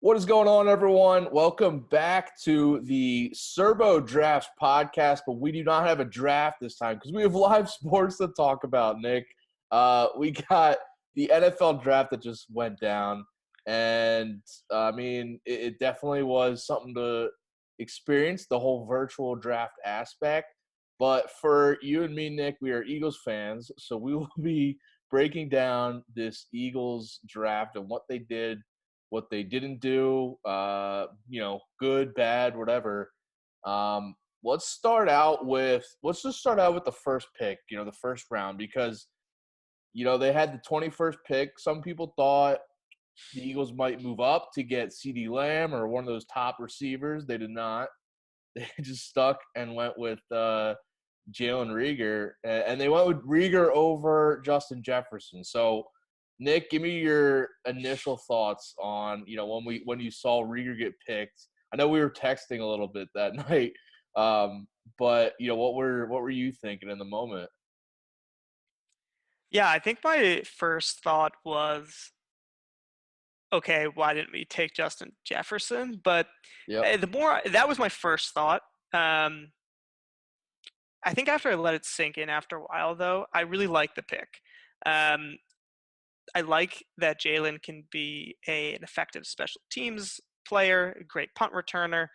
What is going on, everyone? Welcome back to the Servo Drafts podcast, but we do not have a draft this time because we have live sports to talk about, Nick. We got the NFL draft that just went down, and it definitely was something to experience, the whole virtual draft aspect. But for you and me, Nick, we are Eagles fans, so we will be breaking down this Eagles draft and what they did, what they didn't do, good, bad, whatever. Let's just start out with the first pick, the first round, because they had the 21st pick. Some people thought the Eagles might move up to get CeeDee Lamb or one of those top receivers. They did not. They just stuck and went with Jalen Reagor, and they went with Reagor over Justin Jefferson. So, Nick, give me your initial thoughts on when you saw Reagor get picked. I know we were texting a little bit that night, but what were you thinking in the moment? Yeah, I think my first thought was, okay, why didn't we take Justin Jefferson? But Yep. that was my first thought. Um, I think after I let it sink in after a while, though, I really like the pick. Um, I like that Jalen can be an effective special teams player, a great punt returner,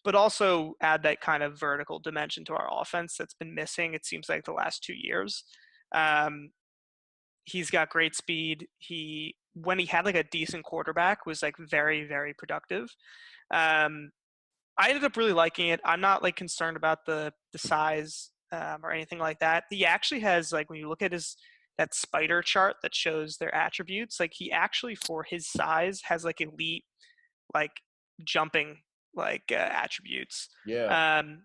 but also add that kind of vertical dimension to our offense that's been missing, it seems like, the last 2 years. Um, he's got great speed. When he had like a decent quarterback, was like very, very productive. Um, I ended up really liking it. I'm not like concerned about the size or anything like that. He actually has, like, when you look at that spider chart that shows their attributes, like he actually, for his size, has like elite like jumping attributes. Yeah. Um,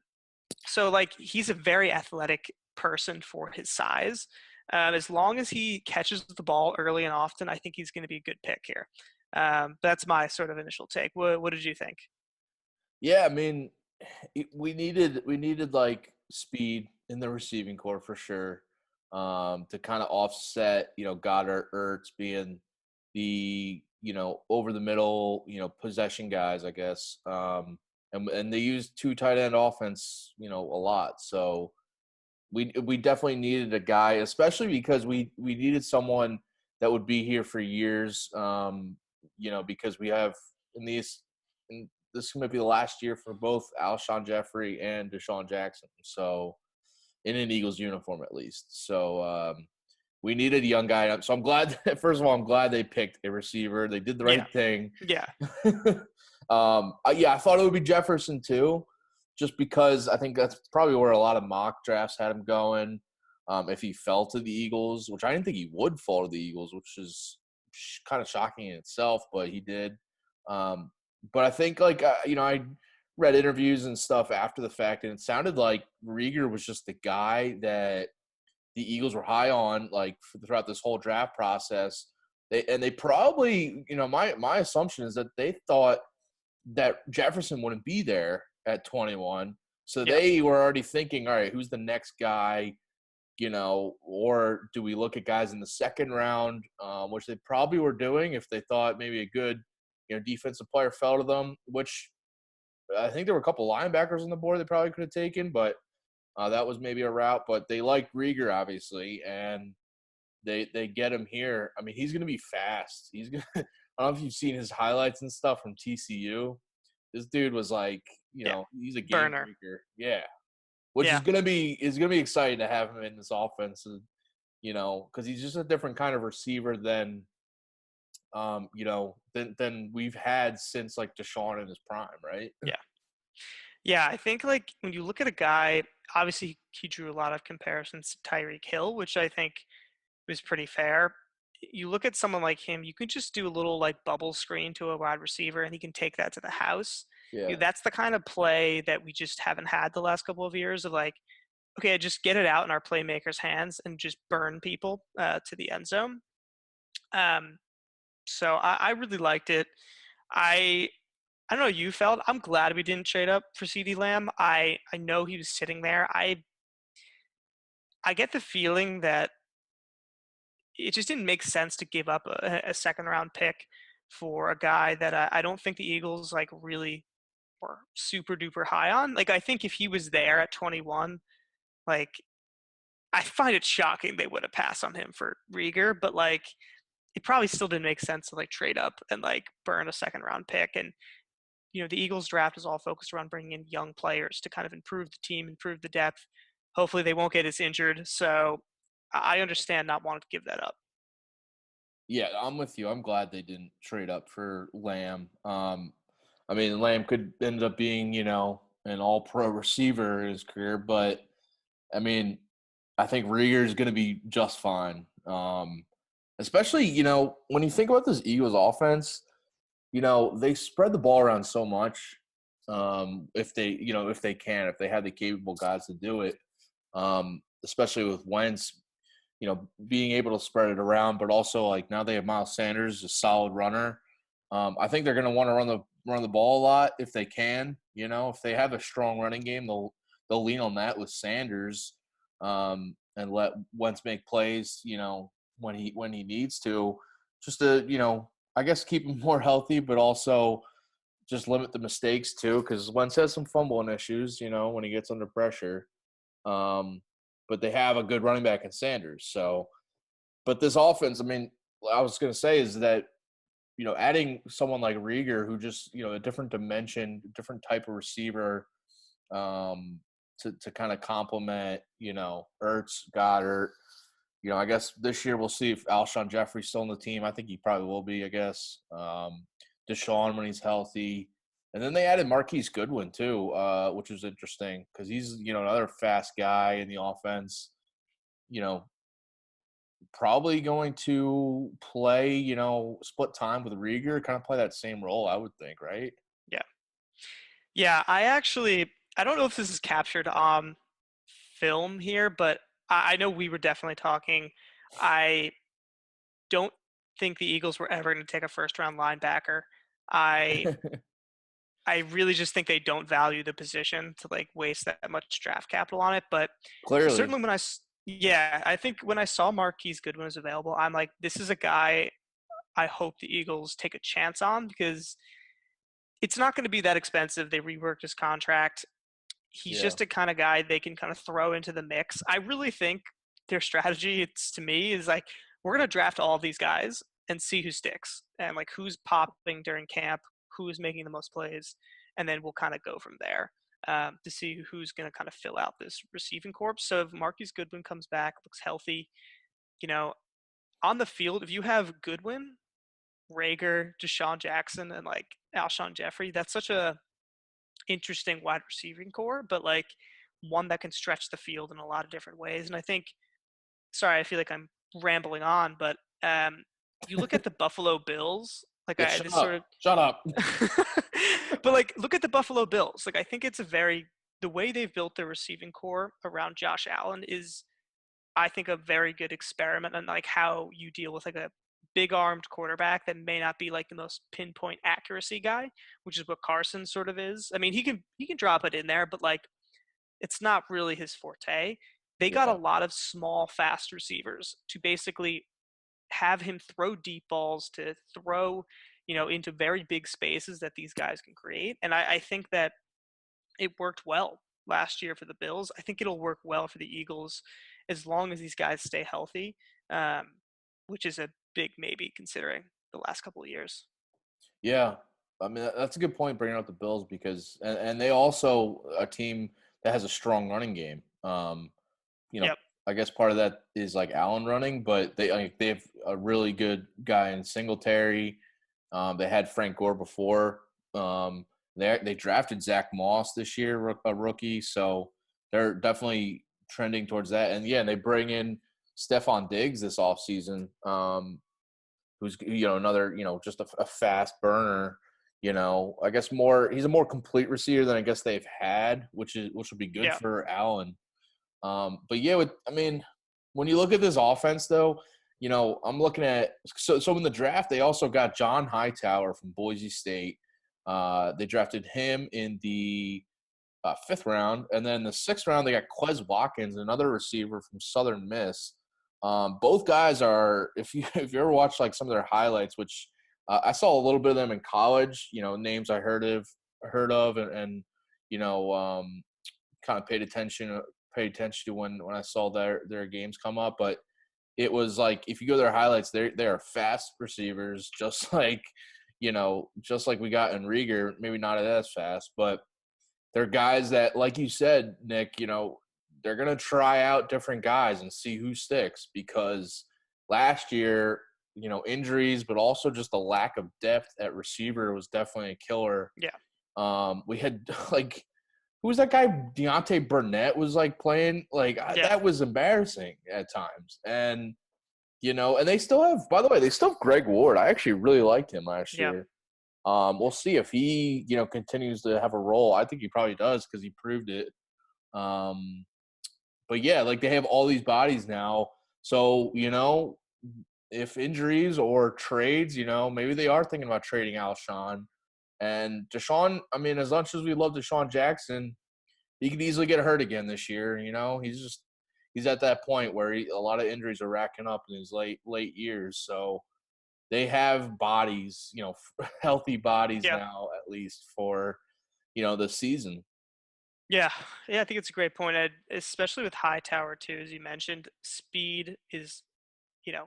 so like he's a very athletic person for his size. As long as he catches the ball early and often, I think he's going to be a good pick here. That's my sort of initial take. What did you think? Yeah, I mean, we needed like speed in the receiving core for sure, to kind of offset, Goddard, Ertz being the over the middle, possession guys, I guess. And they used two tight end offense, a lot. So we definitely needed a guy, especially because we needed someone that would be here for years. Because we have in these in this might be the last year for both Alshon Jeffrey and Deshaun Jackson. So in an Eagles uniform at least. So we needed a young guy. So I'm glad. First of all, I'm glad they picked a receiver. They did the Yeah, right thing. yeah, I thought it would be Jefferson too, just because I think that's probably where a lot of mock drafts had him going. If he fell to the Eagles, which I didn't think he would fall to the Eagles, which is kind of shocking in itself, but he did. Um, but I think I read interviews and stuff after the fact, and it sounded like Rieger was just the guy that the Eagles were high on, like, throughout this whole draft process. They probably, my assumption is that they thought that Jefferson wouldn't be there at 21. So yeah. they were already thinking, all right, who's the next guy, or do we look at guys in the second round, which they probably were doing if they thought maybe a good, defensive player fell to them, which I think there were a couple linebackers on the board they probably could have taken, but that was maybe a route. But they like Rieger, obviously, and they get him here. I mean, he's going to be fast. He's going to – I don't know if you've seen his highlights and stuff from TCU. This dude was like, Yeah. he's a game Burner. breaker. Yeah. Which is Yeah, gonna be exciting to have him in this offense, because he's just a different kind of receiver than we've had since like Deshaun in his prime, right? yeah, yeah. I think like when you look at a guy, obviously he drew a lot of comparisons to Tyreek Hill, which I think was pretty fair. You look at someone like him, you can just do a little like bubble screen to a wide receiver, and he can take that to the house. Yeah. That's the kind of play that we just haven't had the last couple of years of like, okay, just get it out in our playmakers' hands and just burn people to the end zone. Um, so I really liked it. I I don't know how you felt. I'm glad we didn't trade up for CeeDee Lamb. I know he was sitting there. I get the feeling that it just didn't make sense to give up a second round pick for a guy that I don't think the Eagles like really were super duper high on. Like I think if he was there at 21, like I find it shocking they would have passed on him for Reagor, but like it probably still didn't make sense to like trade up and like burn a second round pick. And the Eagles draft is all focused around bringing in young players to kind of improve the team, improve the depth. Hopefully they won't get as injured. So I understand not wanting to give that up. Yeah, I'm with you. I'm glad they didn't trade up for Lamb. I mean, Lamb could end up being, an all-pro receiver in his career, but I mean, I think Rieger is going to be just fine. Especially, when you think about this Eagles offense, they spread the ball around so much. If they have the capable guys to do it, especially with Wentz, being able to spread it around, but also like now they have Miles Sanders, a solid runner. I think they're going to want to run the ball a lot if they can. If they have a strong running game, they'll lean on that with Sanders, and let Wentz make plays. When he needs to, just to I guess keep him more healthy, but also just limit the mistakes too, because Wentz has some fumbling issues. When he gets under pressure. But they have a good running back in Sanders. So, but this offense, I mean, I was going to say is that, adding someone like Rieger, who just, a different dimension, different type of receiver, to kind of complement, Ertz, Goddard. I guess this year we'll see if Alshon Jeffrey's still on the team. I think he probably will be, I guess. Deshaun when he's healthy. And then they added Marquise Goodwin too, which was interesting because he's, another fast guy in the offense. Probably going to play, split time with Rieger, kind of play that same role, I would think, right? Yeah. Yeah. I don't know if this is captured on film here, but I know we were definitely talking. I don't think the Eagles were ever going to take a first round linebacker. I I really just think they don't value the position to like waste that much draft capital on it. But Clearly. certainly yeah, I think when I saw Marquise Goodwin was available, I'm like, this is a guy I hope the Eagles take a chance on because it's not going to be that expensive. They reworked his contract. He's Yeah. just a kind of guy they can kind of throw into the mix. I really think their strategy, it's to me, is like we're going to draft all of these guys and see who sticks and like who's popping during camp, who's making the most plays, and then we'll kind of go from there to see who's going to kind of fill out this receiving corps. So if Marquise Goodwin comes back, looks healthy, you know, on the field, if you have Goodwin, Reagor, Deshaun Jackson, and like Alshon Jeffrey, that's such a interesting wide receiving core, but like one that can stretch the field in a lot of different ways. And I think, sorry, I feel like I'm rambling on, but you look at the Buffalo Bills, like Yeah, I shut this sort up. of, Shut up. but like look at the Buffalo Bills. Like I think it's the way they've built their receiving core around Josh Allen is, I think, a very good experiment on like how you deal with like a big armed quarterback that may not be like the most pinpoint accuracy guy, which is what Carson sort of is. I mean, he can drop it in there, but like it's not really his forte. They got a Yeah. lot of small, fast receivers to basically have him throw deep balls, to throw, into very big spaces that these guys can create. And I think that it worked well last year for the Bills. I think it'll work well for the Eagles as long as these guys stay healthy, um, which is a big maybe considering the last couple of years. Yeah. I mean, that's a good point bringing up the Bills because, and they also a team that has a strong running game. You know, Yep. I guess part of that is like Allen running, but they have a really good guy in Singletary. They had Frank Gore before. They drafted Zach Moss this year, a rookie, so they're definitely trending towards that. And yeah, they bring in Stephon Diggs this offseason, who's another just a fast burner. I guess he's a more complete receiver than I guess they've had, which will be good Yeah. for Allen. But yeah, I mean, when you look at this offense, though, I'm looking at so in the draft they also got John Hightower from Boise State. They drafted him in the fifth round, and then the sixth round they got Quez Watkins, another receiver from Southern Miss. Both guys are, if you ever watch like some of their highlights, which I saw a little bit of them in college. Names I heard of, and kind of paid attention to when I saw their games come up. But it was like if you go to their highlights, they are fast receivers, just like we got in Reagor. Maybe not as fast, but they're guys that, like you said, Nick, they're going to try out different guys and see who sticks because last year, injuries, but also just the lack of depth at receiver was definitely a killer. Yeah. We had like, who was that guy? Deontay Burnett was like playing Yeah. that was embarrassing at times. And they still have, by the way, they still have Greg Ward. I actually really liked him last Yeah. year. We'll see if he, continues to have a role. I think he probably does because he proved it. But yeah, like they have all these bodies now. So, if injuries or trades, maybe they are thinking about trading Alshon. And Deshaun, I mean, as much as we love Deshaun Jackson, he could easily get hurt again this year. He's at that point where a lot of injuries are racking up in his late years. So they have bodies, healthy bodies Yeah. now at least for the season. Yeah. Yeah. I think it's a great point, Ed, especially with Hightower too, as you mentioned. Speed is, you know,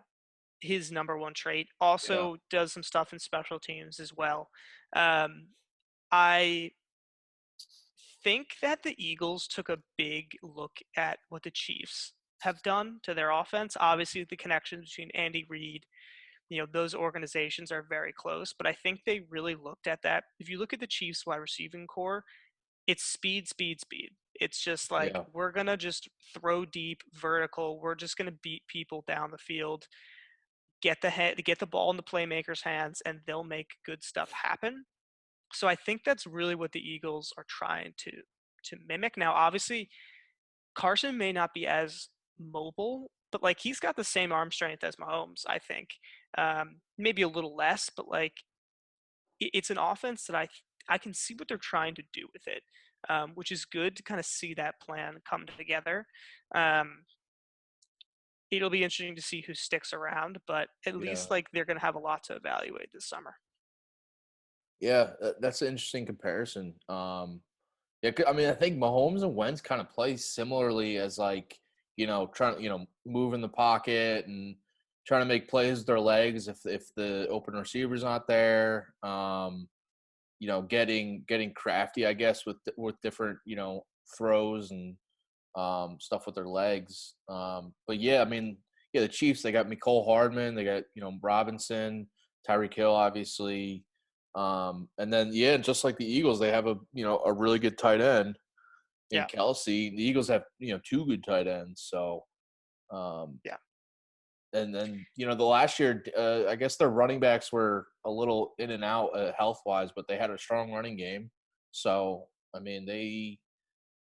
his number one trait. Yeah, Also does some stuff in special teams as well. Um, I think that the Eagles took a big look at what the Chiefs have done to their offense. Obviously, the connections between Andy Reid, those organizations are very close, but I think they really looked at that. If you look at the Chiefs wide receiving core, it's speed, speed, speed. It's just like yeah, we're going to just throw deep vertical. We're just going to beat people down the field, get the ball in the playmakers' hands, and they'll make good stuff happen. So I think that's really what the Eagles are trying to mimic. Now, obviously, Carson may not be as mobile, but like he's got the same arm strength as Mahomes, I think. Maybe a little less, but like it's an offense that I can see what they're trying to do with it, which is good to kind of see that plan come together. Um, it'll be interesting to see who sticks around, but at yeah. least like they're going to have a lot to evaluate this summer. Yeah, that's an interesting comparison. Yeah, I mean, I think Mahomes and Wentz kind of play similarly as like trying move in the pocket and trying to make plays with their legs if the open receiver's not there. Getting crafty, I guess, with different throws and stuff with their legs. But yeah, I mean, yeah, the Chiefs, they got Mecole Hardman, they got Robinson, Tyreek Hill, obviously. And then yeah, just like the Eagles, they have a really good tight end in Yeah, Kelsey. The Eagles have two good tight ends. So um, yeah, and then the last year, I guess their running backs were a little in and out health wise, but they had a strong running game. So I mean,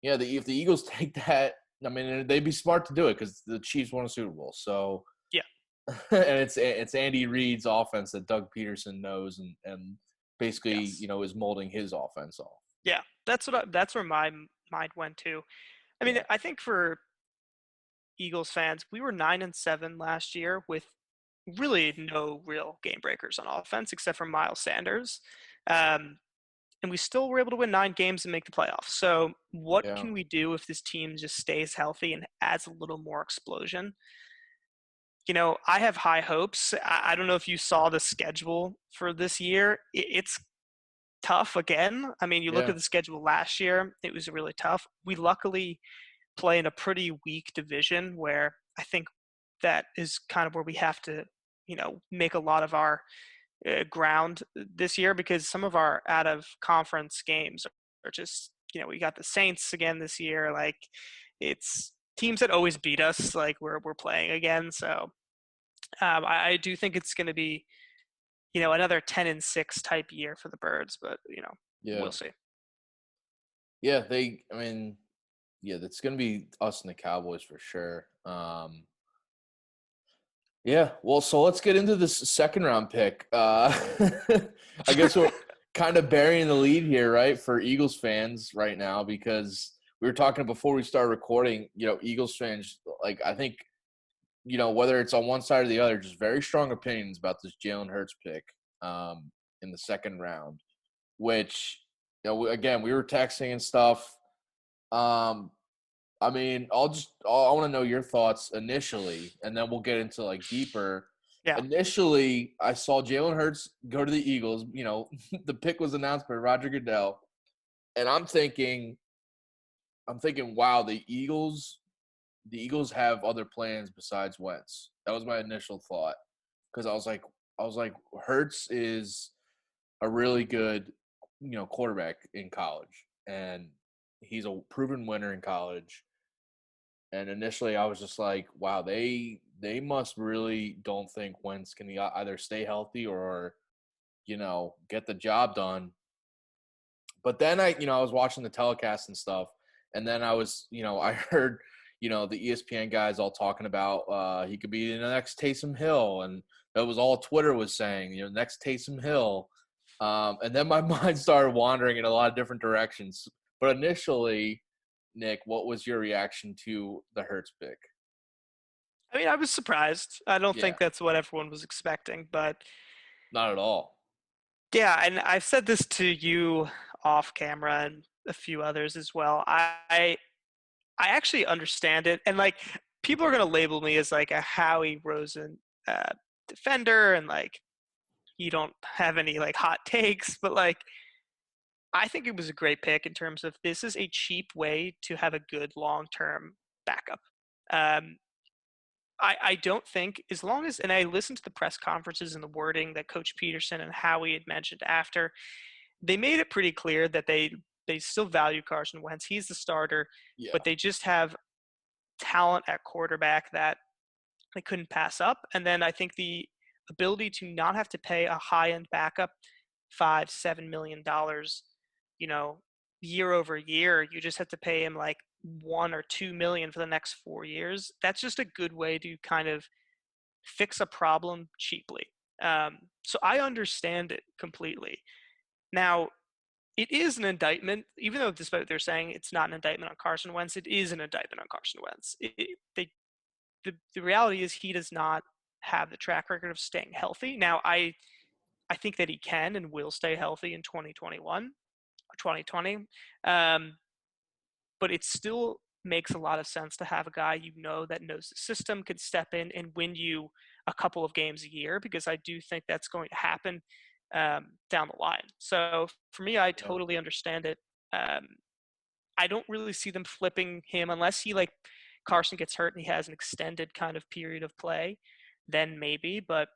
if the Eagles take that, I mean, they'd be smart to do it because the Chiefs won a Super Bowl. So yeah. and it's Andy Reid's offense that Doug Peterson knows and basically Yes. is molding his offense off. Yeah, that's where my mind went to. I mean, Yeah, I think for Eagles fans, we were 9-7 last year with really no real game breakers on offense except for Miles Sanders. Um, and we still were able to win 9 games and make the playoffs. So, what yeah, can we do if this team just stays healthy and adds a little more explosion? I have high hopes. I don't know if you saw the schedule for this year. It's tough again. I mean, you look yeah, at the schedule last year, it was really tough. We luckily play in a pretty weak division where I think that is kind of where we have to, make a lot of our ground this year because some of our out of conference games are just, we got the Saints again this year. Like it's teams that always beat us, like we're playing again. So I do think it's going to be, another 10-6 type year for the Birds, but yeah, we'll see. yeah. I mean, yeah, that's gonna be us and the Cowboys for sure. Yeah, well, so let's get into this second round pick. I guess we're kind of burying the lead here, right, for Eagles fans right now because we were talking before we started recording. Eagles fans, like I think, whether it's on one side or the other, just very strong opinions about this Jalen Hurts pick. in the second round, which, again, we were texting and stuff. Um, I mean, I want to know your thoughts initially, and then we'll get into like deeper. Yeah. Initially, I saw Jalen Hurts go to the Eagles. The pick was announced by Roger Goodell, and I'm thinking, wow, the Eagles have other plans besides Wentz. That was my initial thought, because I was like, Hurts is a really good, quarterback in college, and he's a proven winner in college. And initially, I was just like, wow, they must really don't think Wentz can either stay healthy or get the job done. But then I was watching the telecast and stuff, and then I heard, the ESPN guys all talking about he could be the next Taysom Hill, and that was all Twitter was saying, next Taysom Hill. And then my mind started wandering in a lot of different directions. But initially, Nick, what was your reaction to the Hurts pick? I mean, I was surprised. I don't Yeah, think that's what everyone was expecting, but not at all. yeah, and I've said this to you off camera and a few others as well. I actually understand it, and like people are gonna label me as like a Howie Rosen defender, and like you don't have any like hot takes, but like I think it was a great pick in terms of this is a cheap way to have a good long term backup. Um, I don't think as long as and I listened to the press conferences and the wording that Coach Peterson and Howie had mentioned after, they made it pretty clear that they still value Carson Wentz. He's the starter, Yeah, but they just have talent at quarterback that they couldn't pass up. And then I think the ability to not have to pay a high end backup $5-7 million, you know, year over year, you just have to pay him like 1 or 2 million for the next 4 years. That's just a good way to kind of fix a problem cheaply. So I understand it completely. Now, it is an indictment, even though despite what they're saying, it's not an indictment on Carson Wentz. It is an indictment on Carson Wentz. The reality is he does not have the track record of staying healthy. Now, I think that he can and will stay healthy in 2021 or 2020, um, but it still makes a lot of sense to have a guy that knows the system, could step in and win you a couple of games a year, because I do think that's going to happen down the line. So for me, I yeah, totally understand it. Um, I don't really see them flipping him unless he like Carson gets hurt and he has an extended kind of period of play, then maybe. But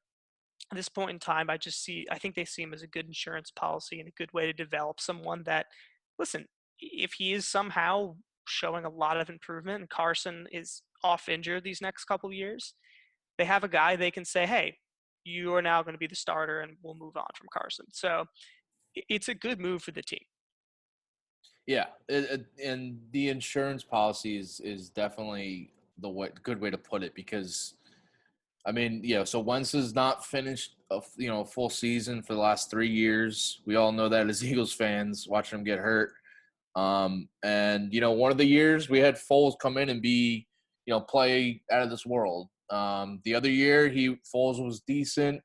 at this point in time, I think they see him as a good insurance policy and a good way to develop someone that, listen, if he is somehow showing a lot of improvement and Carson is off injured these next couple of years, they have a guy they can say, hey, you are now going to be the starter and we'll move on from Carson. So it's a good move for the team. yeah. And the insurance policy is definitely good way to put it, because I mean, so Wentz has not finished a full season for the last 3 years. We all know that as Eagles fans, watching him get hurt. And one of the years we had Foles come in and be, play out of this world. The other year Foles was decent,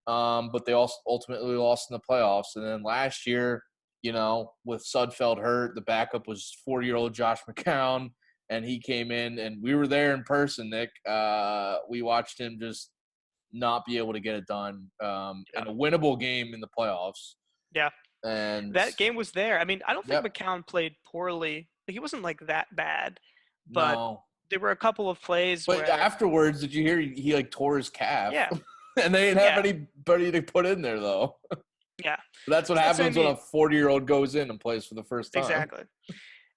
but they also ultimately lost in the playoffs. And then last year, with Sudfeld hurt, the backup was 40-year-old Josh McCown, and he came in, and we were there in person, Nick. We watched him just not be able to get it done Yeah. in a winnable game in the playoffs. Yeah. And That game was there. I mean, I don't think yep, McCown played poorly. Like, he wasn't like that bad, but no. there were a couple of plays But where, afterwards, did you hear he like tore his calf, yeah, and they didn't have yeah, anybody to put in there though. yeah. That's what So that's what I happens when mean. a 40-year-old goes in and plays for the first time. Exactly.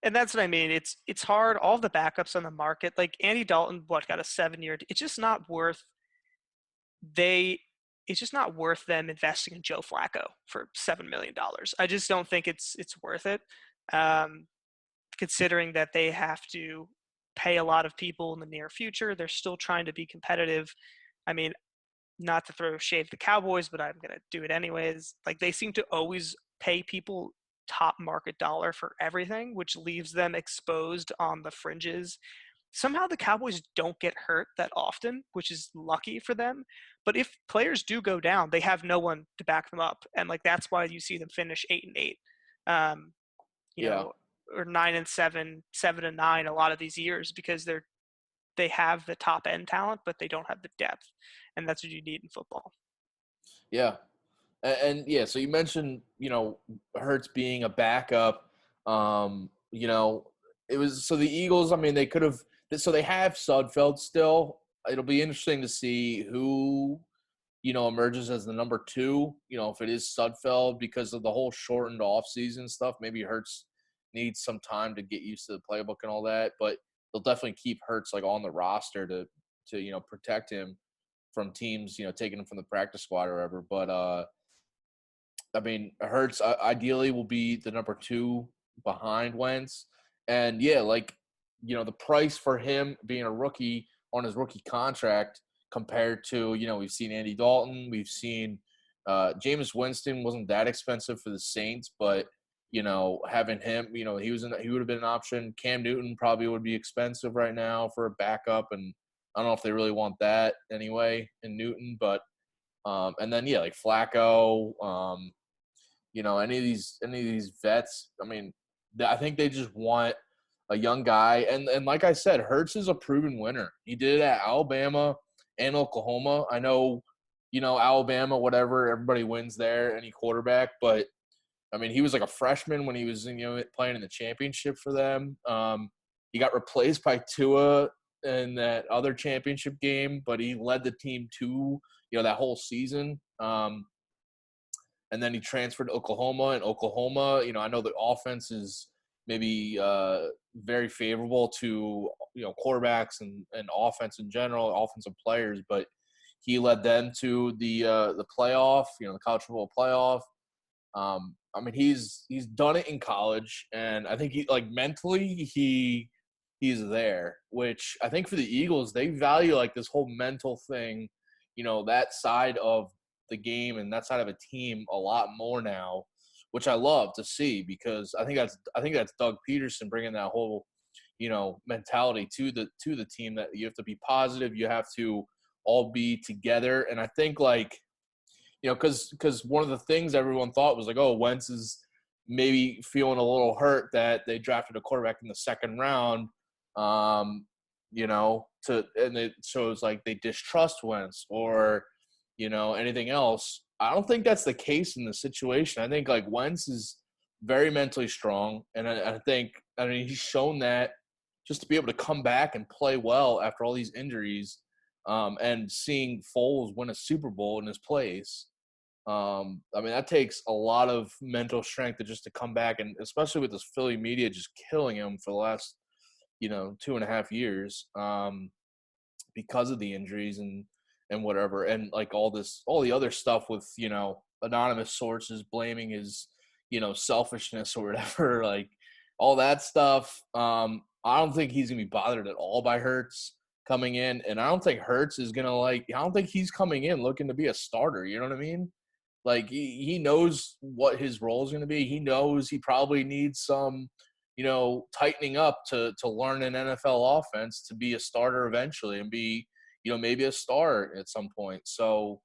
And that's what I mean. It's hard. All the backups on the market, like Andy Dalton, got a 7 year. It's just not worth they. It's just not worth them investing in Joe Flacco for $7 million. I just don't think it's worth it. Um, Considering that they have to pay a lot of people in the near future, they're still trying to be competitive. I mean, not to throw shade at the Cowboys, but I'm gonna do it anyways. Like, they seem to always pay people top market dollar for everything, which leaves them exposed on the fringes somehow the Cowboys don't get hurt that often, which is lucky for them. But if players do go down, they have no one to back them up, and like that's why you see them finish 8-8, um, you Yeah. know, or 9-7, 7-9 a lot of these years because they have the top end talent, but they don't have the depth, and that's what you need in football. Yeah. And yeah, so you mentioned, Hurts being a backup. You know, it was so the Eagles, I mean, they could have so they have Sudfeld still. It'll be interesting to see who, emerges as the number two, if it is Sudfeld because of the whole shortened offseason stuff. Maybe Hurts needs some time to get used to the playbook and all that, but they'll definitely keep Hurts like on the roster to protect him from teams, taking him from the practice squad or whatever. But I mean, Hurts ideally will be the number two behind Wentz. And yeah, like, the price for him being a rookie on his rookie contract compared to, we've seen Andy Dalton, we've seen Jameis Winston wasn't that expensive for the Saints, but, having him, he would have been an option. Cam Newton probably would be expensive right now for a backup. And I don't know if they really want that anyway in Newton, but and then yeah, like Flacco, any of these vets. I mean, I think they just want a young guy, and like I said, Hurts is a proven winner. He did it at Alabama and Oklahoma. I know, Alabama, whatever, everybody wins there, any quarterback, but I mean, he was like a freshman when he was playing in the championship for them. He got replaced by Tua in that other championship game, but he led the team to that whole season. And then he transferred to Oklahoma. And Oklahoma, I know the offense is maybe very favorable to quarterbacks and offense in general, offensive players, but he led them to the playoff, the college football playoff. I mean, he's done it in college, and I think he like mentally he's there, which I think for the Eagles they value like this whole mental thing, that side of the game and that side of a team a lot more now, which I love to see because I think that's Doug Peterson bringing that whole mentality to the team that you have to be positive, you have to all be together, and I think like because one of the things everyone thought was like, oh, Wentz is maybe feeling a little hurt that they drafted a quarterback in the second round, and it shows like they distrust Wentz or, anything else. I don't think that's the case in the situation. I think like Wentz is very mentally strong, and I mean he's shown that just to be able to come back and play well after all these injuries, and seeing Foles win a Super Bowl in his place. I mean, that takes a lot of mental strength to come back, and especially with this Philly media just killing him for the last, 2.5 years, because of the injuries and whatever, and like all the other stuff with anonymous sources blaming his selfishness or whatever, like all that stuff. I don't think he's gonna be bothered at all by Hurts coming in, and I don't think Hurts is gonna I don't think he's coming in looking to be a starter. You know what I mean? Like he knows what his role is going to be. He knows he probably needs some, tightening up to learn an NFL offense to be a starter eventually and be, maybe a star at some point. So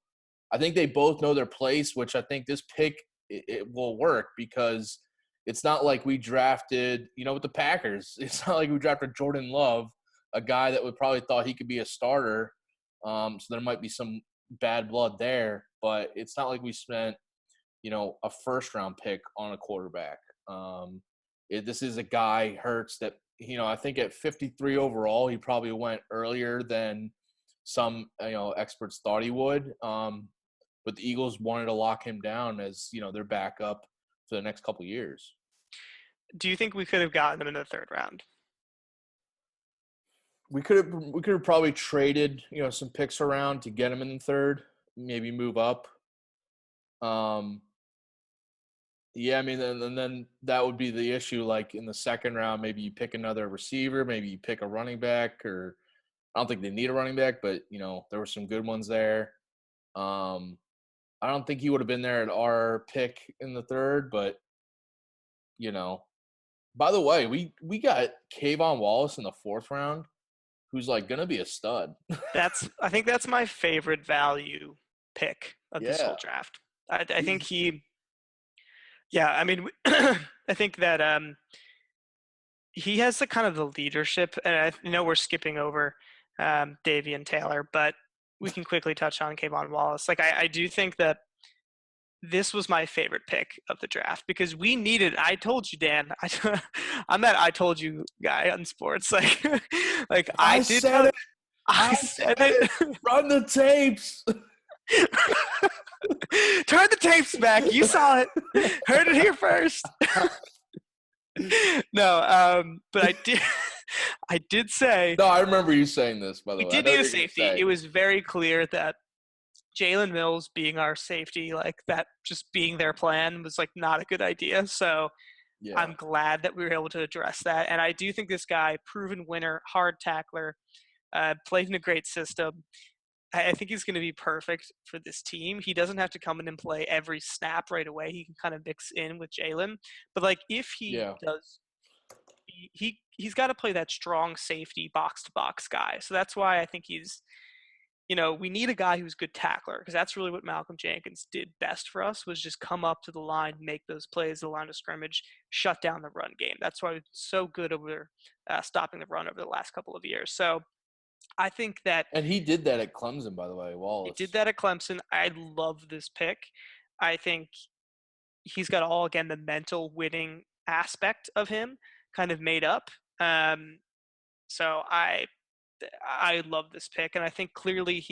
I think they both know their place, which I think this pick it will work because it's not like we drafted, with the Packers. It's not like we drafted Jordan Love, a guy that would probably thought he could be a starter. So there might be some bad blood there, but it's not like we spent, a first round pick on a quarterback. This is a guy Hurts that, I think at 53 overall, he probably went earlier than some, experts thought he would. But the Eagles wanted to lock him down as, their backup for the next couple of years. Do you think we could have gotten him in the third round? We could have probably traded, some picks around to get him in the third, maybe move up. Yeah, I mean, and then that would be the issue. Like in the second round, maybe you pick another receiver, maybe you pick a running back, or I don't think they need a running back, but there were some good ones there. I don't think he would have been there at our pick in the third, but by the way, we got Kayvon Wallace in the fourth round. who's like gonna be a stud. I think that's my favorite value pick of this whole Yeah, draft. I think he's yeah, I mean, I think that he has the kind of the leadership, and I know we're skipping over Davian Taylor, but we can quickly touch on Kayvon Wallace. Like, I do think that this was my favorite pick of the draft because we needed. I told you, Dan. I'm that I told you guy on sports. Like I I did said tell. it. I I said said it. it. Run the tapes. Turn the tapes back. You saw it. Heard it here first. No, but I did. I did say No, I remember you saying this, by we the way. I did know need what a you're gonna safety. say. It was very clear that Jalen Mills being our safety, like that, just being their plan was like not a good idea. So Yeah. I'm glad that we were able to address that. And I do think this guy, proven winner, hard tackler, played in a great system. I think he's going to be perfect for this team. He doesn't have to come in and play every snap right away. He can kind of mix in with Jalen. But like if he Yeah. does, he's got to play that strong safety box to box guy. So that's why I think he's, we need a guy who's a good tackler because that's really what Malcolm Jenkins did best for us was just come up to the line, make those plays, the line of scrimmage, shut down the run game. That's why he's so good over stopping the run over the last couple of years. So I think that And he did that at Clemson, by the way, he did Wallace. that at Clemson. I love this pick. I think he's got all, again, the mental winning aspect of him kind of made up. So I love this pick, and I think clearly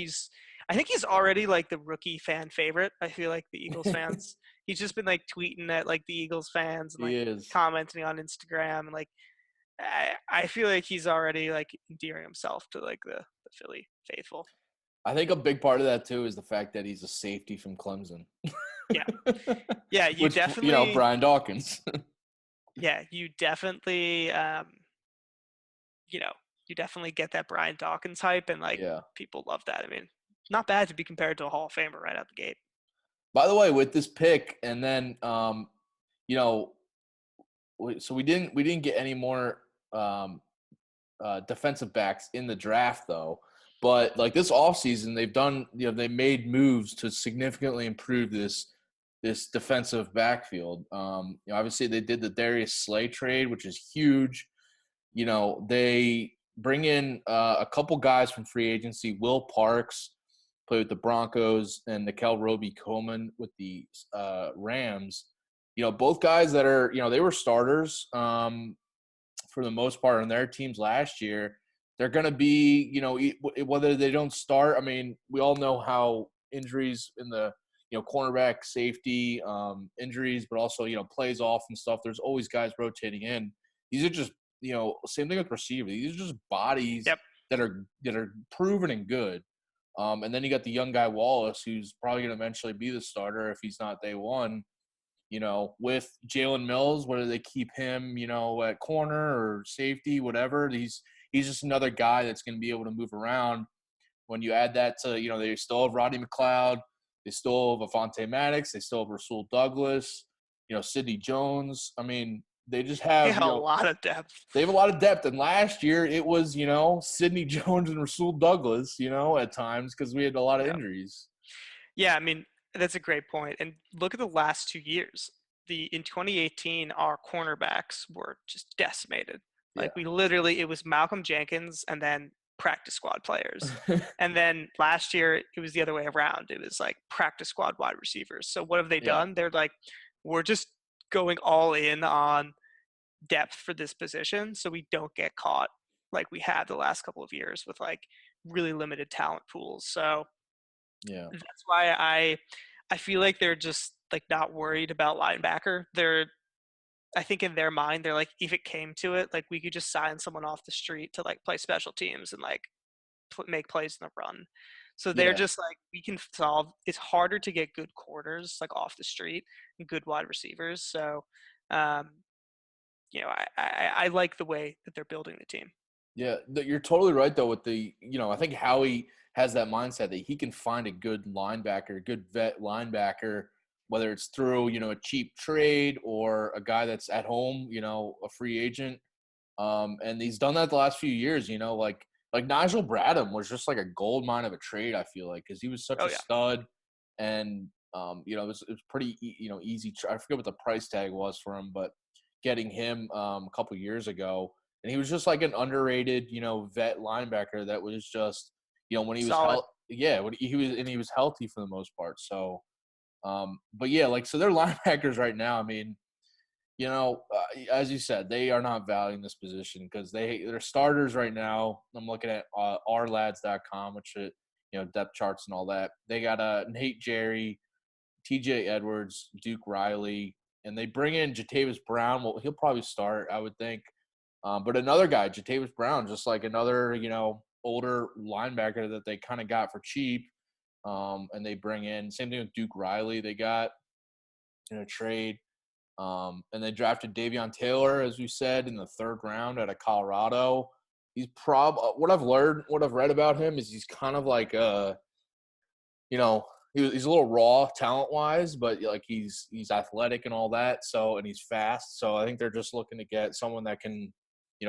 I think he's already like the rookie fan favorite. I feel like the Eagles fans. He's just been like tweeting at like the Eagles fans and He like is. commenting on Instagram and like I feel like he's already like endearing himself to like the Philly faithful. I think a big part of that too is the fact that he's a safety from Clemson. Yeah, yeah, Which, Brian Dawkins. you definitely you know you definitely get that Brian Dawkins hype, and like Yeah. people love that. I mean, not bad to be compared to a Hall of Famer right out the gate. By the way, with this pick, and then you know, so we didn't get any more defensive backs in the draft though. But like this offseason, they've done they made moves to significantly improve this defensive backfield. Obviously they did the Darius Slay trade, which is huge. They bring in a couple guys from free agency. Will Parks played with the Broncos, and Nikel Roby-Coleman with the Rams. Both guys that are they were starters for the most part on their teams last year. They're going to be whether they don't start. I mean, we all know how injuries in the cornerback, safety injuries, but also plays off and stuff. There's always guys rotating in. These are just same thing with receiver. These are just bodies Yep. that are proven and good. And then you got the young guy Wallace, who's probably going to eventually be the starter if he's not day one. With Jalen Mills, whether they keep him, at corner or safety, whatever, he's just another guy that's going to be able to move around. When you add that to, they still have Roddy McLeod, they still have Avonte Maddox, they still have Rasul Douglas, Sidney Jones. I mean, they just have, A lot of depth. They have a lot of depth. And last year it was, Sidney Jones and Rasul Douglas, at times because we had a lot of injuries. Yeah, I mean, that's a great point. And look at the last 2 years. In 2018, our cornerbacks were just decimated. Like Yeah. it was Malcolm Jenkins and then practice squad players. And then last year it was the other way around. It was like practice squad wide receivers. So what have they done? They're like, we're just going all in on depth for this position so we don't get caught like we had the last couple of years with like really limited talent pools. So Yeah. that's why I feel like they're just like not worried about linebacker. I think in their mind they're like, if it came to it, like we could just sign someone off the street to like play special teams and like make plays in the run. So they're just like, we can solve. It's harder to get good corners like off the street and good wide receivers. So um, I like the way that they're building the team. Yeah, you're totally right though. With I think Howie has that mindset that he can find a good linebacker, a good vet linebacker, whether it's through a cheap trade or a guy that's at home, a free agent. And he's done that the last few years. Like like Nigel Bradham was just like a gold mine of a trade. I feel like because he was such Oh a yeah, stud, and it was pretty easy. I forget what the price tag was for him, but getting him a couple years ago, and he was just like an underrated vet linebacker that was just when he was solid. yeah, when he was healthy for the most part. So but yeah, like so their linebackers right now. I mean, as you said, they are not valuing this position because they're starters right now. I'm looking at ourlads.com, which depth charts and all that. They got Nate Jerry, T.J. Edwards, Duke Riley, and they bring in Jatavis Brown. Well, he'll probably start, I would think. But another guy, Jatavis Brown, just like another older linebacker that they kind of got for cheap. And they bring in same thing with Duke Riley. They got in a trade. And they drafted Davion Taylor, as we said, in the third round out of Colorado. He's what I've learned, what I've read about him is he's kind of like he's a little raw talent wise, but like he's athletic and all that. So and he's fast. So I think they're just looking to get someone that can,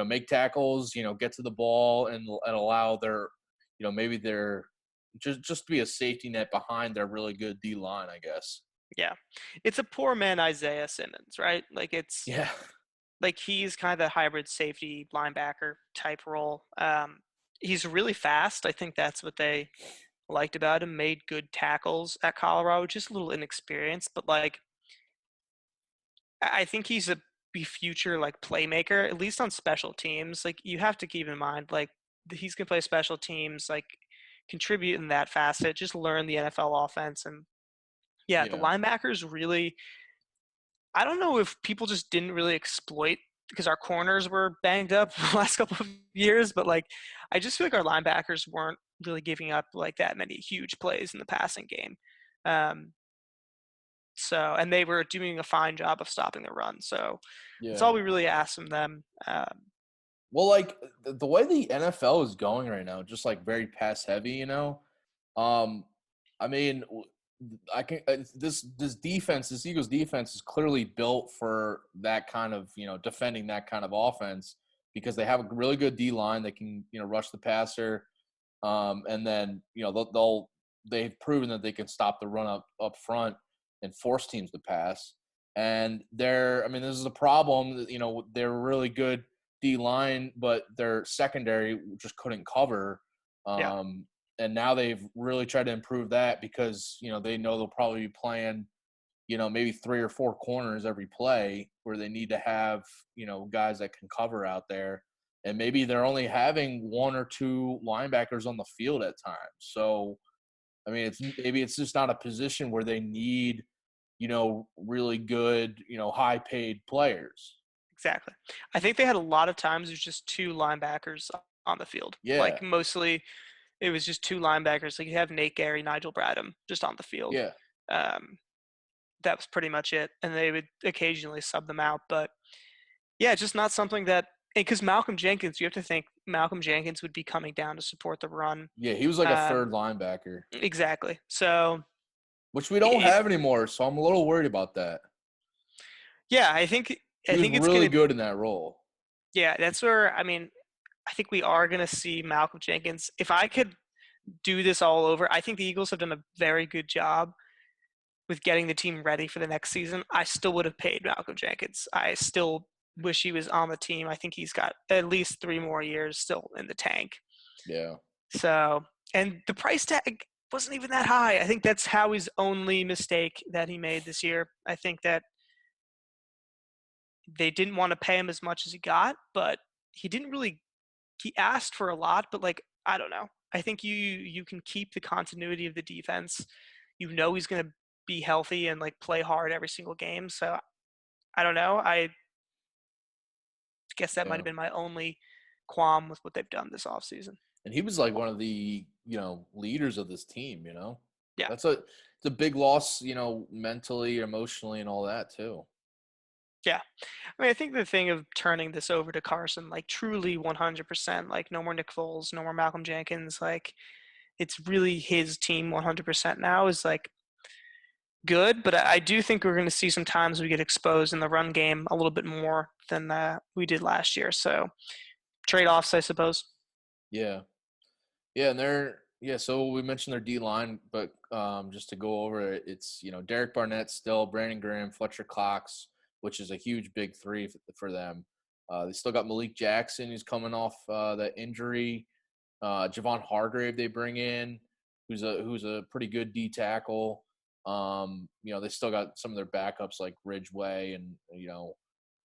make tackles, get to the ball and allow their, maybe their just be a safety net behind their really good D line, I guess. Yeah, it's a poor man Isaiah Simmons, right? Like it's Yeah. like he's kind of the hybrid safety linebacker type role. He's really fast. I think that's what they liked about him. Made good tackles at Colorado, just a little inexperienced, but like I think he's a be future like playmaker, at least on special teams. Like you have to keep in mind, like he's gonna play special teams, like contribute in that facet, just learn the NFL offense. And yeah, the Yeah. linebackers really, I don't know if people just didn't really exploit because our corners were banged up the last couple of years, but like I just feel like our linebackers weren't really giving up like that many huge plays in the passing game. Um, and they were doing a fine job of stopping the run. So that's all Yeah. we really asked from them. Well, like the way the NFL is going right now, just like very pass heavy, Um, I mean, I can this defense, this Eagles defense is clearly built for that kind of defending that kind of offense because they have a really good D line that can rush the passer, and then they've proven that they can stop the run up front and force teams to pass. And I mean, this is a problem. They're really good D line, but their secondary just couldn't cover. Yeah, Um, and now they've really tried to improve that because they know they'll probably be playing maybe 3 or 4 corners every play where they need to have guys that can cover out there, and maybe they're only having 1 or 2 linebackers on the field at times. So I mean, it's just not a position where they need really good high paid players. exactly. I think they had a lot of times there's just two linebackers on the field. Yeah. Like mostly it was just two linebackers. Like you have Nate Gary, Nigel Bradham just on the field. Yeah. Um, that was pretty much it. And they would occasionally sub them out. But yeah, just not something that because Malcolm Jenkins, you have to think Malcolm Jenkins would be coming down to support the run. Yeah, he was like a third Um, linebacker, exactly. So which we don't it have anymore, so I'm a little worried about that. yeah, I He was think it's really gonna good in that role. yeah, that's where I mean I think we are gonna see Malcolm Jenkins. If I could do this all over, I think the Eagles have done a very good job with getting the team ready for the next season. I still would have paid Malcolm Jenkins. I still wish he was on the team. I think he's got at least 3 more years still in the tank. Yeah. So, and the price tag wasn't even that high. I think that's Howie's only mistake that he made this year. I think that they didn't want to pay him as much as he got, but he didn't really. He asked for a lot, but like I don't know. I think you can keep the continuity of the defense. You know he's going to be healthy and like play hard every single game. So I don't know. I guess that might Yeah. have been my only qualm with what they've done this offseason. And he was like one of the, leaders of this team. Yeah. It's a big loss, mentally, emotionally and all that too. Yeah. I mean, I think the thing of turning this over to Carson, like truly 100%, like no more Nick Foles, no more Malcolm Jenkins, like it's really his team 100% now is like good. But I do think we're going to see some times we get exposed in the run game a little bit more than we did last year. So trade offs, I suppose. Yeah. Yeah, and so we mentioned their D line, but just to go over it, it's Derek Barnett still, Brandon Graham, Fletcher Cox, which is a huge big three for them. They still got Malik Jackson, who's coming off that injury. Javon Hargrave they bring in, who's a pretty good D tackle. They still got some of their backups like Ridgeway and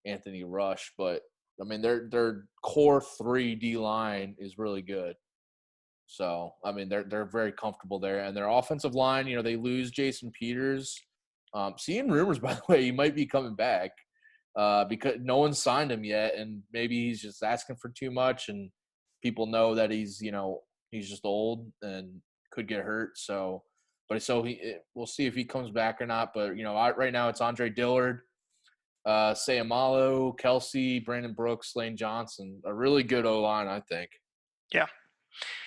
Anthony Rush, but I mean their core three D line is really good. So I mean they're very comfortable there, and their offensive line, they lose Jason Peters. Seeing rumors, by the way, he might be coming back because no one signed him yet, and maybe he's just asking for too much, and people know that he's just old and could get hurt. So, we'll see if he comes back or not. But right now it's Andre Dillard, Sayamalo, Kelsey, Brandon Brooks, Lane Johnson, a really good O line, I think. Yeah.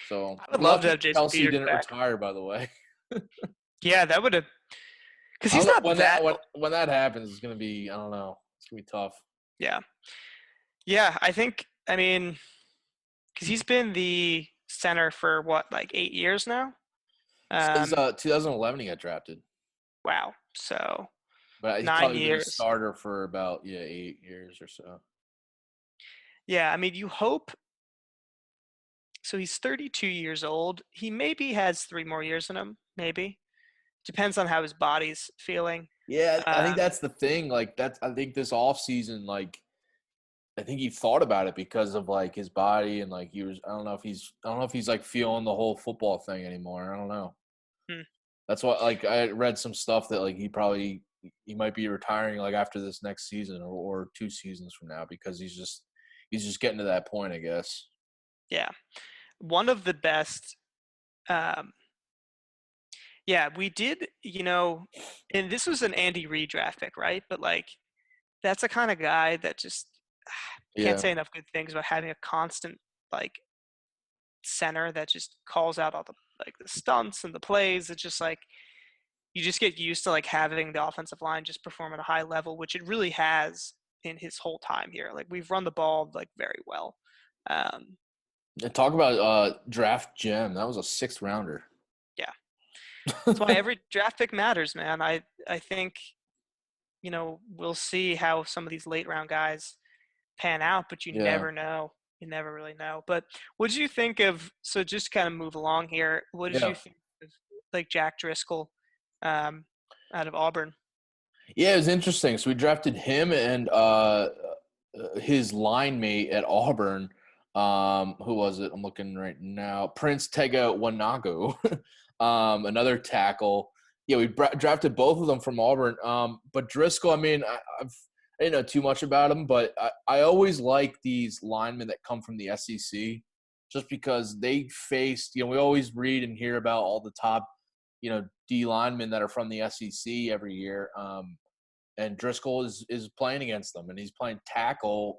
So I would love to lucky have Jason Kelsey Peters didn't back. retire, by the way. Yeah, that would have, because I he's don't know not when that that. when that happens. It's gonna be, I don't know. It's gonna be tough. Yeah. Yeah, I think, I mean, because he's been the center for what, like 8 years now? Since Um, 2011 he got drafted, wow. So but he's nine probably been a years. starter for about 8 years or so. Yeah, I mean, you hope. So he's 32 years old. He maybe has 3 more years in him. Maybe depends on how his body's feeling. Yeah, I think Um, that's the thing. Like that's I think this off season, like I think he thought about it because of like his body and like he was. I don't know if he's like feeling the whole football thing anymore. I don't know. hmm, That's why like I read some stuff that like he might be retiring like after this next season or 2 seasons from now because he's just getting to that point, I guess. yeah, one of the best. Um, yeah, we did. And this was an Andy Reid draft pick, right? But like, that's a kind of guy that just can't Yeah. say enough good things about having a constant like center that just calls out all the stunts and the plays. It's just like you just get used to like having the offensive line just perform at a high level, which it really has in his whole time here. Like we've run the ball like very well. Um, And talk about draft gem. That was a sixth rounder. yeah, that's why every draft pick matters, man. I think we'll see how some of these late round guys pan out, but you Yeah. never know. You never really know. But what did you think of? So just kind of move along here. What did you Yeah. think of like Jack Driscoll um, out of Auburn? Yeah, it was interesting. So we drafted him and his line mate at Auburn. Who was it? I'm looking right now. Prince Tega Wanago, another tackle. Yeah, we drafted both of them from Auburn. But Driscoll, I mean, I didn't know too much about him, but I always like these linemen that come from the SEC just because they faced, we always read and hear about all the top, D linemen that are from the SEC every year. And Driscoll is playing against them, and he's playing tackle,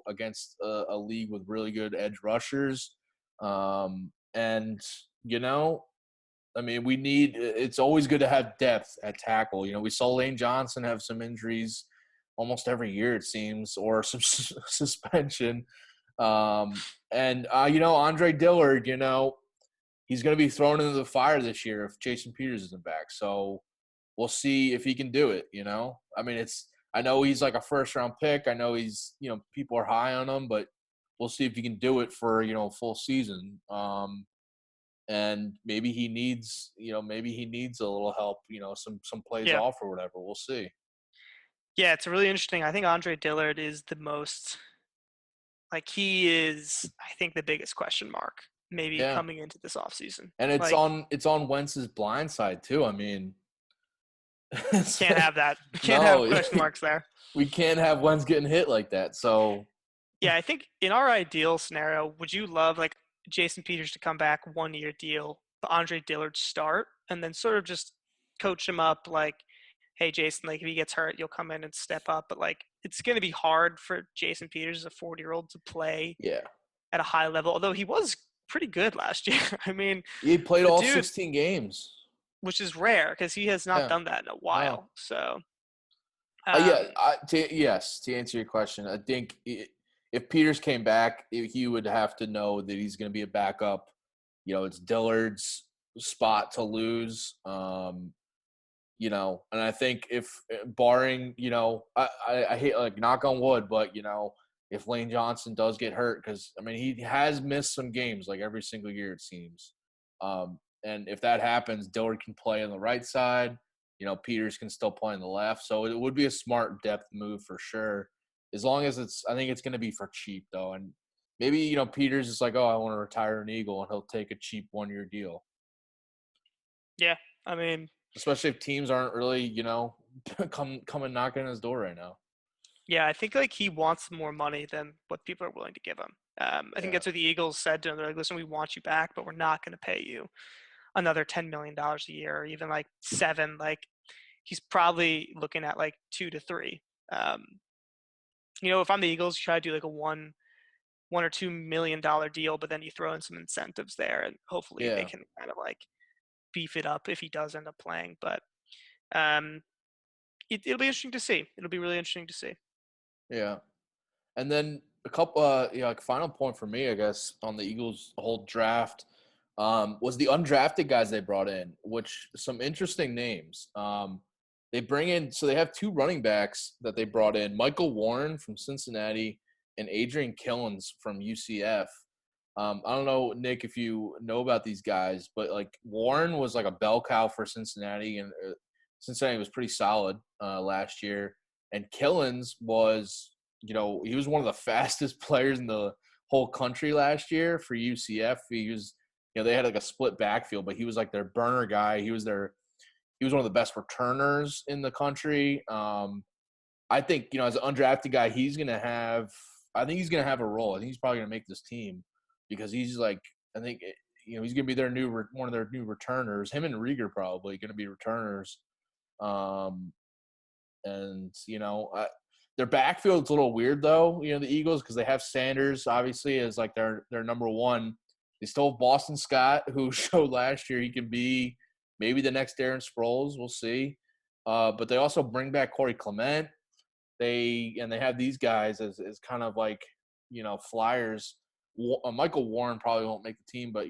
against a league with really good edge rushers. And I mean, it's always good to have depth at tackle. We saw Lane Johnson have some injuries almost every year, it seems, or some suspension. And Andre Dillard, he's going to be thrown into the fire this year if Jason Peters isn't back. So we'll see if he can do it. I mean, I know he's like a first round pick. I know people are high on him, but we'll see if he can do it for, a full season. And maybe he needs a little help, some plays Yeah. off or whatever. We'll see. Yeah, it's really interesting. I think Andre Dillard is the most like he is I think the biggest question mark maybe Yeah. coming into this offseason. And it's Like on Wentz's blind side too. I mean, can't have that. Can't have no, question marks there. we can't have Wentz getting hit like that. So Yeah, I think in our ideal scenario, would you love like Jason Peters to come back 1 year deal, but Andre Dillard start, and then sort of just coach him up like, hey Jason, like if he gets hurt, you'll come in and step up. But like it's gonna be hard for Jason Peters, a 40-year-old, to play yeah, at a high level, although he was pretty good last year. I mean, he played the all dude, 16 games. which is rare because he has not Yeah, done that in a no. while. So, Yeah, um, yes. To answer your question, I think if Peters came back, he would have to know that he's going to be a backup. It's Dillard's spot to lose. And I think if barring, I hate like knock on wood, but if Lane Johnson does get hurt, because I mean he has missed some games like every single year it seems. And if that happens, Dillard can play on the right side. Peters can still play on the left. So it would be a smart depth move for sure. As long as I think it's going to be for cheap though. And maybe, Peters is like, oh, I want to retire an Eagle, and he'll take a cheap 1-year deal. Yeah, I mean, Especially if teams aren't really, coming knocking on his door right now. yeah, I think like he wants more money than what people are willing to give him. I think Yeah. that's what the Eagles said to him. They're like, listen, we want you back, but we're not going to pay you another $10 million a year, or even like 7. Like he's probably looking at like 2 to 3. If I'm the Eagles, you try to do like a $1 or $2 million deal, but then you throw in some incentives there, and hopefully they Yeah. can kind of like beef it up if he does end up playing. But um, it'll be interesting to see. It'll be really interesting to see. Yeah. And then a couple, like final point for me, I guess, on the Eagles' whole draft was the undrafted guys they brought in, which some interesting names. They bring in, so they have 2 running backs that they brought in, Michael Warren from Cincinnati and Adrian Killens from UCF. I don't know, Nick, if you know about these guys, but like Warren was like a bell cow for Cincinnati, and Cincinnati was pretty solid last year. And Killens was, he was one of the fastest players in the whole country last year for UCF. He was, they had like a split backfield, but he was like their burner guy. He was one of the best returners in the country. I think, as an undrafted guy, I think he's going to have a role. I think he's probably going to make this team because he's like, I think, he's going to be one of their new returners. Him and Reagor probably going to be returners. And, their backfield's a little weird though, the Eagles, because they have Sanders obviously as like their number one. They still have Boston Scott, who showed last year he can be maybe the next Darren Sproles. We'll see. But they also bring back Corey Clement. They have these guys as kind of like, flyers. Michael Warren probably won't make the team, but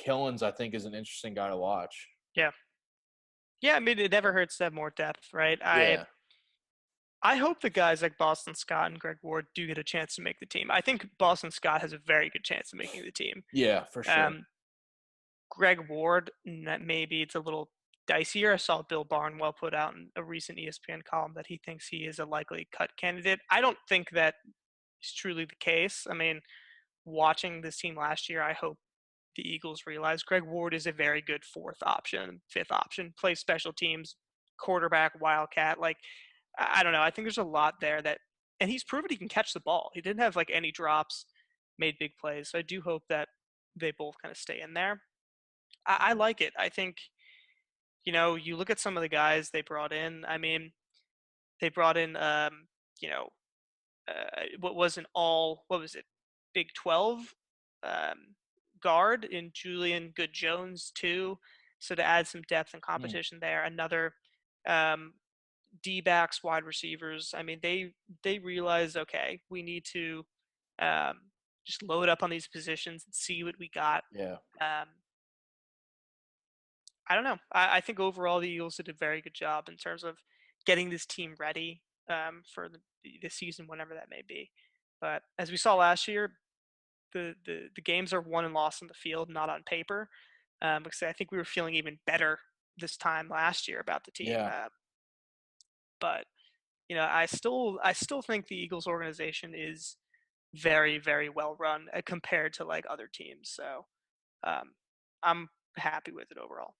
Killens I think is an interesting guy to watch. Yeah. Yeah, I mean, it never hurts to have more depth, right? Yeah. I hope the guys like Boston Scott and Greg Ward do get a chance to make the team. I think Boston Scott has a very good chance of making the team. Yeah, for sure. Greg Ward, maybe it's a little dicier. I saw Bill Barnwell put out in a recent ESPN column that he thinks he is a likely cut candidate. I don't think that is truly the case. I mean, watching this team last year, I hope the Eagles realize Greg Ward is a very good 4th option, 5th option, plays special teams, quarterback, wildcat. Like, I don't know. I think there's a lot there and he's proven he can catch the ball. He didn't have like any drops, made big plays. So I do hope that they both kind of stay in there. I like it. I think, you look at some of the guys they brought in. I mean, they brought in, what was it, Big 12 guard in Julian Good-Jones too. So to add some depth and competition there, another D-backs, wide receivers. I mean, they realize, okay, we need to just load up on these positions and see what we got. Yeah. I don't know. I think overall the Eagles did a very good job in terms of getting this team ready for the season, whenever that may be. But as we saw last year, the games are won and lost on the field, not on paper. Because I think we were feeling even better this time last year about the team. Yeah. But I still think the Eagles organization is very, very well run compared to like other teams. So I'm happy with it overall.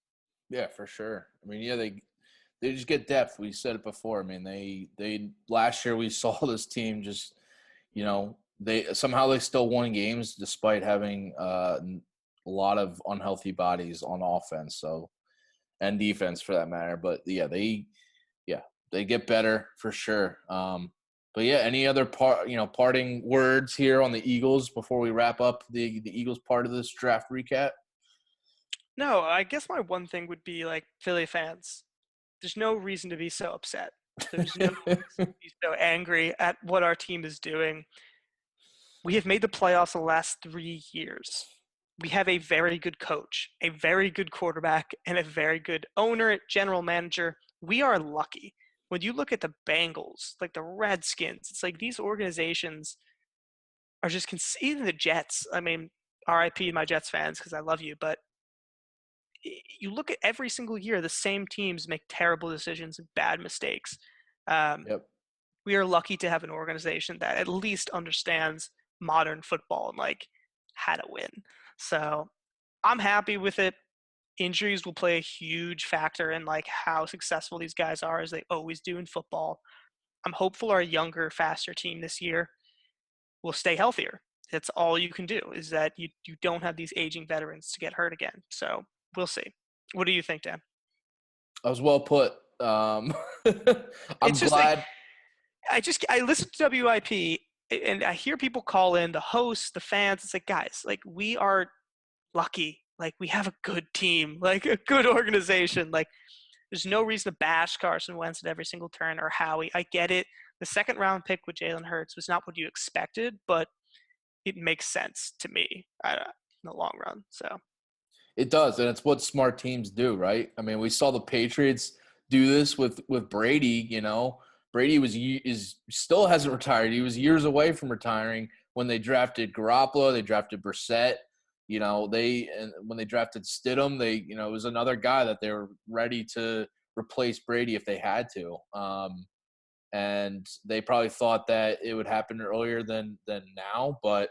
Yeah, for sure. I mean, yeah, they just get depth. We said it before. I mean, they last year we saw this team just, they still won games despite having a lot of unhealthy bodies on offense, so and defense for that matter. But yeah, they get better for sure. But yeah, any other parting words here on the Eagles before we wrap up the Eagles part of this draft recap? No, I guess my one thing would be like Philly fans. There's no reason to be so upset. There's no reason to be so angry at what our team is doing. We have made the playoffs the last 3 years. We have a very good coach, a very good quarterback, and a very good owner, general manager. We are lucky. When you look at the Bengals, like the Redskins, it's like these organizations are just even the Jets. I mean, RIP my Jets fans because I love you, but you look at every single year, the same teams make terrible decisions and bad mistakes. Um, Yep. we are lucky to have an organization that at least understands modern football and like how to win. So I'm happy with it. Injuries will play a huge factor in like how successful these guys are, as they always do in football. I'm hopeful our younger, faster team this year will stay healthier. That's all you can do, is that you don't have these aging veterans to get hurt again. So we'll see. What do you think, Dan? I was well put. I'm It's just like glad. I listen to WIP and I hear people call in, the hosts, the fans. It's like, guys, like we are lucky. Like we have a good team, like a good organization. Like there's no reason to bash Carson Wentz at every single turn or Howie. I get it. The second round pick with Jalen Hurts was not what you expected, but it makes sense to me in the long run. So It does, and it's what smart teams do, right? I mean, we saw the Patriots do this with Brady. Brady is still hasn't retired. He was years away from retiring when they drafted Garoppolo. They drafted Brissett. When they drafted Stidham, it was another guy that they were ready to replace Brady if they had to. And they probably thought that it would happen earlier than now, but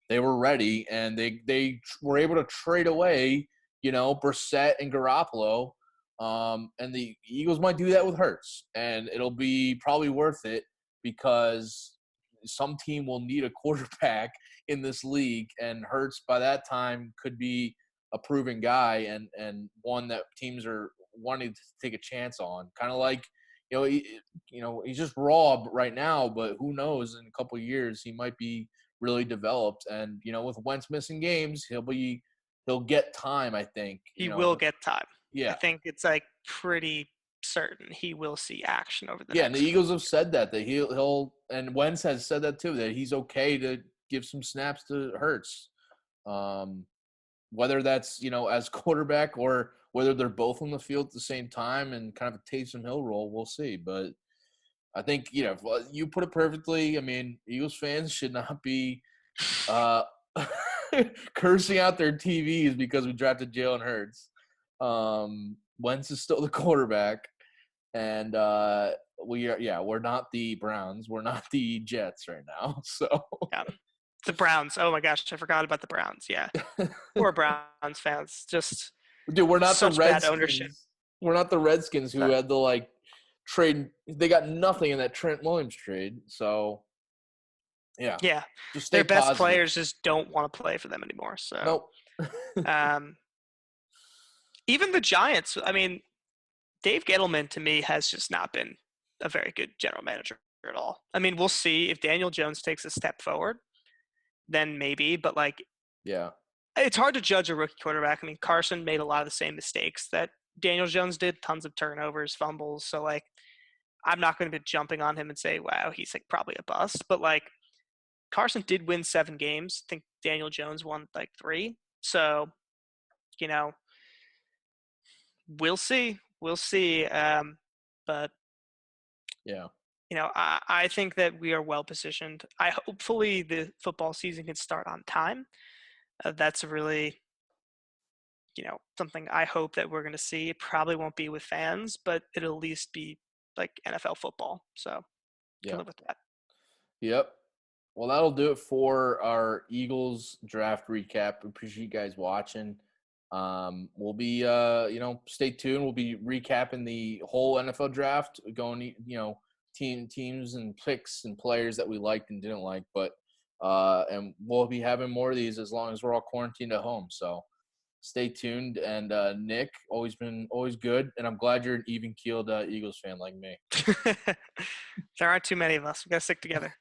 they were ready, and they were able to trade away, Brissett and Garoppolo. And the Eagles might do that with Hurts, and it'll be probably worth it because some team will need a quarterback in this league, and Hurts by that time could be a proven guy and one that teams are wanting to take a chance on. Kind of like, he's just raw right now, but who knows? In a couple of years, he might be really developed. And with Wentz missing games, he'll get time. I think he will get time. I Yeah, think it's like pretty certain he will see action over the yeah. And the next Eagles have said that he'll and Wentz has said that too, that he's okay to give some snaps to Hurts, whether that's as quarterback or whether they're both on the field at the same time and kind of a Taysom Hill role. We'll see, but I think you put it perfectly. I mean, Eagles fans should not be uh, cursing out their TVs because we drafted Jalen Hurts. Wentz is still the quarterback, and we're not the Browns. We're not the Jets right now. So yeah. The Browns. Oh my gosh, I forgot about the Browns. Yeah, poor Browns fans. Just dude, we're not the such bad ownership. Redskins. We're not the Redskins who had the trade. They got nothing in that Trent Williams trade. So yeah, just stay their best positive. players just don't want to play for them anymore. So nope. Even the Giants. I mean, Dave Gettleman to me has just not been a very good general manager at all. I mean, we'll see if Daniel Jones takes a step forward, then maybe. But yeah, it's hard to judge a rookie quarterback. I mean, Carson made a lot of the same mistakes that Daniel Jones did, tons of turnovers, fumbles. So I'm not going to be jumping on him and say, wow, he's probably a bust. But Carson did win 7 games. I think Daniel Jones won 3. So, we'll see. We'll see. But yeah, I think that we are well positioned. Hopefully the football season can start on time. That's really, something I hope that we're going to see. It probably won't be with fans, but it'll at least be like NFL football. So can live with that. Yep. Well, that'll do it for our Eagles draft recap. Appreciate you guys watching. We'll be, stay tuned. We'll be recapping the whole NFL draft, going, teams and picks and players that we liked and didn't like. But and we'll be having more of these as long as we're all quarantined at home. So stay tuned. And Nick, always good. And I'm glad you're an even-keeled Eagles fan like me. There aren't too many of us. We got to stick together.